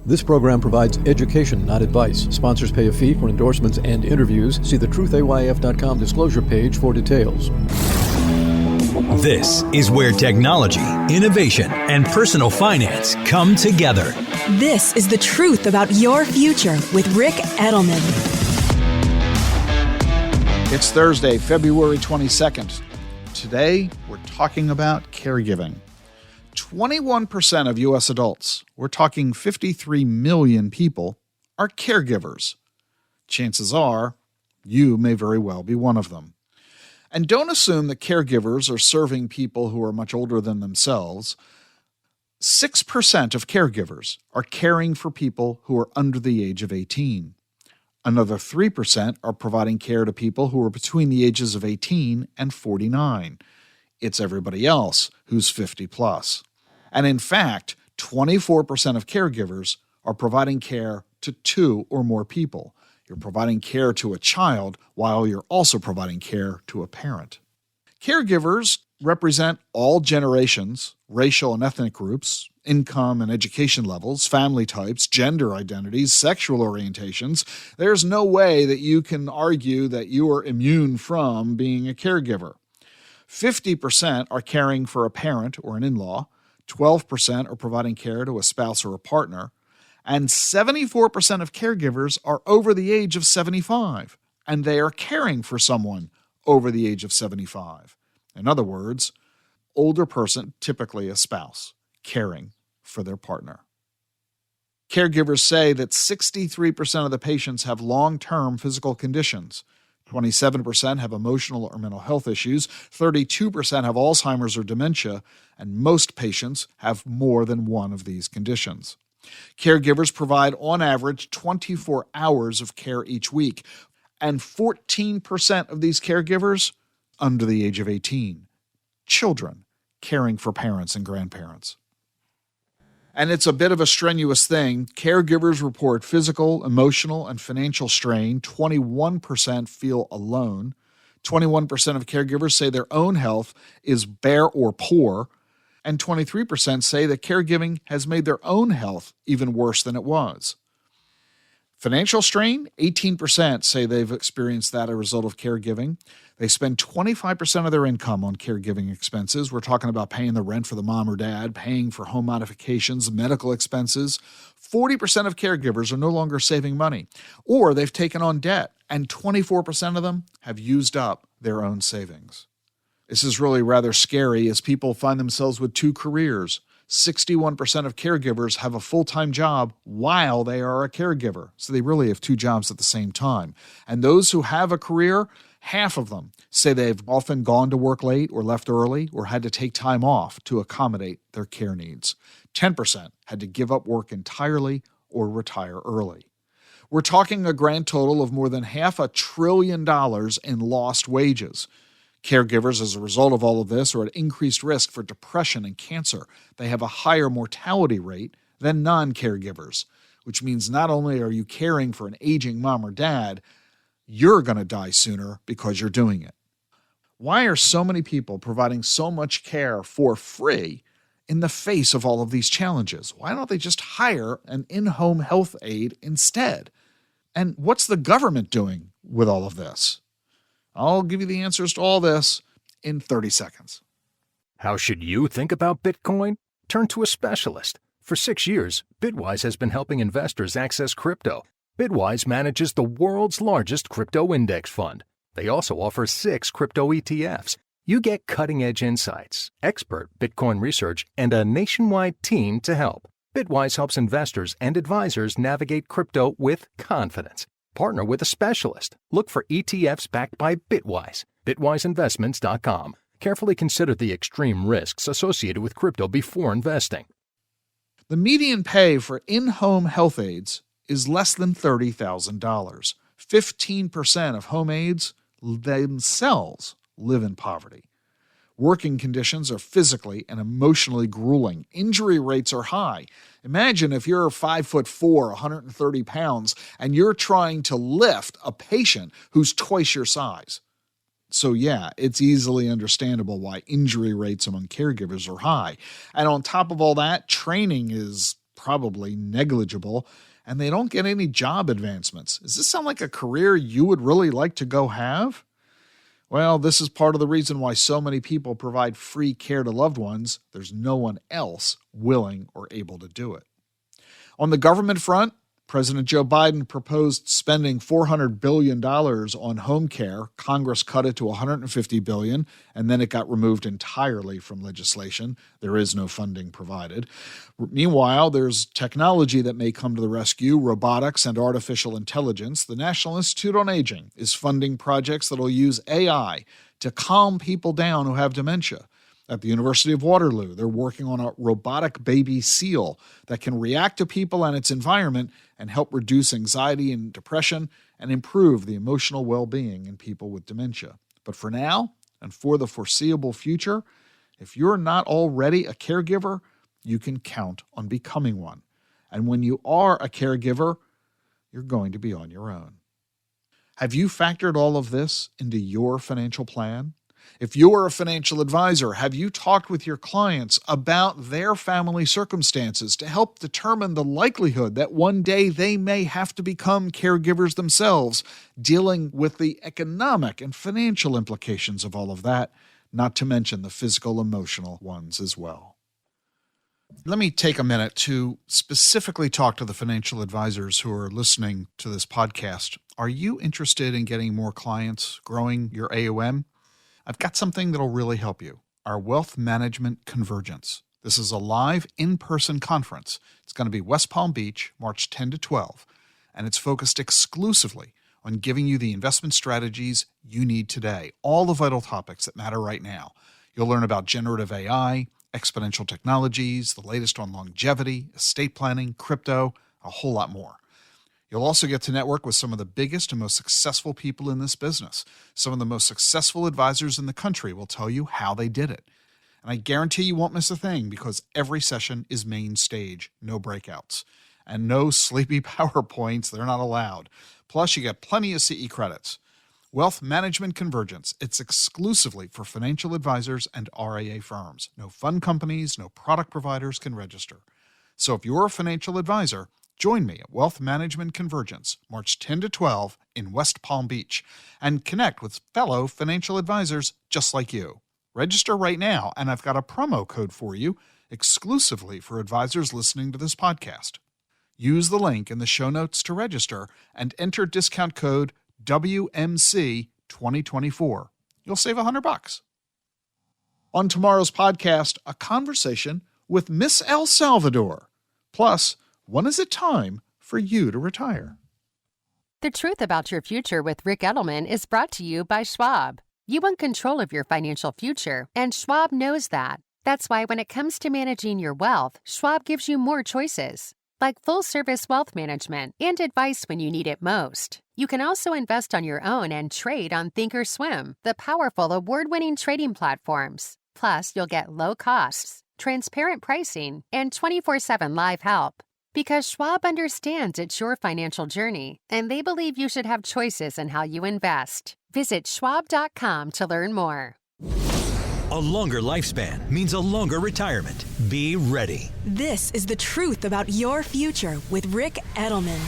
This program provides education, not advice. Sponsors pay a fee for endorsements and interviews. See the truthayf.com disclosure page for details. This is where technology, innovation, and personal finance come together. This is the truth about your future with Rick Edelman. It's Thursday, February 22nd. Today, we're talking about caregiving. 21% of U.S. adults, we're talking 53 million people, are caregivers. Chances are, you may very well be one of them. And don't assume that caregivers are serving people who are much older than themselves. 6% of caregivers are caring for people who are under the age of 18. Another 3% are providing care to people who are between the ages of 18 and 49. It's everybody else who's 50 plus. And in fact, 24% of caregivers are providing care to 2 or more people. You're providing care to a child while you're also providing care to a parent. Caregivers represent all generations, racial and ethnic groups, income and education levels, family types, gender identities, sexual orientations. There's no way that you can argue that you are immune from being a caregiver. 50% are caring for a parent or an in-law, 12% are providing care to a spouse or a partner, and 74% of caregivers are over the age of 75, and they are caring for someone over the age of 75. In other words, older person, typically a spouse, caring for their partner. Caregivers say that 63% of the patients have long-term physical conditions. 27% have emotional or mental health issues, 32% have Alzheimer's or dementia, and most patients have more than one of these conditions. Caregivers provide, on average, 24 hours of care each week, and 14% of these caregivers under the age of 18. Children caring for parents and grandparents. And it's a bit of a strenuous thing. Caregivers report physical, emotional, and financial strain. 21% feel alone. 21% of caregivers say their own health is bare or poor. And 23% say that caregiving has made their own health even worse than it was. Financial strain, 18% say they've experienced that as a result of caregiving. They spend 25% of their income on caregiving expenses. We're talking about paying the rent for the mom or dad, paying for home modifications, medical expenses. 40% of caregivers are no longer saving money, or they've taken on debt, and 24% of them have used up their own savings. This is really rather scary as people find themselves with 2 careers. 61% of caregivers have a full-time job while they are a caregiver. So they really have 2 jobs at the same time. And those who have a career, half of them say they've often gone to work late or left early or had to take time off to accommodate their care needs. 10% had to give up work entirely or retire early. We're talking a grand total of more than $500 billion in lost wages. Caregivers, as a result of all of this, are at increased risk for depression and cancer. They have a higher mortality rate than non-caregivers, which means not only are you caring for an aging mom or dad, you're going to die sooner because you're doing it. Why are so many people providing so much care for free in the face of all of these challenges? Why don't they just hire an in-home health aide instead? And what's the government doing with all of this? I'll give you the answers to all this in 30 seconds. How should you think about Bitcoin? Turn to a specialist. For 6 years, Bitwise has been helping investors access crypto. Bitwise manages the world's largest crypto index fund. They also offer 6 crypto ETFs. You get cutting-edge insights, expert Bitcoin research, and a nationwide team to help. Bitwise helps investors and advisors navigate crypto with confidence. Partner with a specialist. Look for ETFs backed by Bitwise. BitwiseInvestments.com. Carefully consider the extreme risks associated with crypto before investing. The median pay for in-home health aides is less than $30,000. 15% of home aides themselves live in poverty. Working conditions are physically and emotionally grueling. Injury rates are high. Imagine if you're 5'4", 130 pounds, and you're trying to lift a patient who's twice your size. So yeah, it's easily understandable why injury rates among caregivers are high. And on top of all that, training is probably negligible, and they don't get any job advancements. Does this sound like a career you would really like to go have? Well, this is part of the reason why so many people provide free care to loved ones. There's no one else willing or able to do it. On the government front, President Joe Biden proposed spending $400 billion on home care. Congress cut it to $150 billion, and then it got removed entirely from legislation. There is no funding provided. Meanwhile, there's technology that may come to the rescue, robotics and artificial intelligence. The National Institute on Aging is funding projects that will use AI to calm people down who have dementia. At the University of Waterloo, they're working on a robotic baby seal that can react to people and its environment and help reduce anxiety and depression and improve the emotional well-being in people with dementia. But for now, and for the foreseeable future, if you're not already a caregiver, you can count on becoming one. And when you are a caregiver, you're going to be on your own. Have you factored all of this into your financial plan? If you're a financial advisor, have you talked with your clients about their family circumstances to help determine the likelihood that one day they may have to become caregivers themselves, dealing with the economic and financial implications of all of that, not to mention the physical, emotional ones as well? Let me take a minute to specifically talk to the financial advisors who are listening to this podcast. Are you interested in getting more clients, growing your AUM? I've got something that'll really help you. Our Wealth Management Convergence. This is a live in-person conference. It's going to be West Palm Beach, March 10 to 12, and it's focused exclusively on giving you the investment strategies you need today, all the vital topics that matter right now. You'll learn about generative AI, exponential technologies, the latest on longevity, estate planning, crypto, a whole lot more. You'll also get to network with some of the biggest and most successful people in this business. Some of the most successful advisors in the country will tell you how they did it. And I guarantee you won't miss a thing because every session is main stage, no breakouts. And no sleepy PowerPoints, they're not allowed. Plus, you get plenty of CE credits. Wealth Management Convergence. It's exclusively for financial advisors and RIA firms. No fund companies, no product providers can register. So if you're a financial advisor, join me at Wealth Management Convergence, March 10 to 12 in West Palm Beach, and connect with fellow financial advisors just like you. Register right now, and I've got a promo code for you exclusively for advisors listening to this podcast. Use the link in the show notes to register and enter discount code WMC2024. You'll save $100. On tomorrow's podcast, a conversation with Miss El Salvador. Plus, when is it time for you to retire? The Truth About Your Future with Rick Edelman is brought to you by Schwab. You want control of your financial future, and Schwab knows that. That's why when it comes to managing your wealth, Schwab gives you more choices, like full-service wealth management and advice when you need it most. You can also invest on your own and trade on Thinkorswim, the powerful award-winning trading platforms. Plus, you'll get low costs, transparent pricing, and 24/7 live help. Because Schwab understands it's your financial journey, and they believe you should have choices in how you invest. Visit schwab.com to learn more. A longer lifespan means a longer retirement. Be ready. This is The Truth About Your Future with Rick Edelman.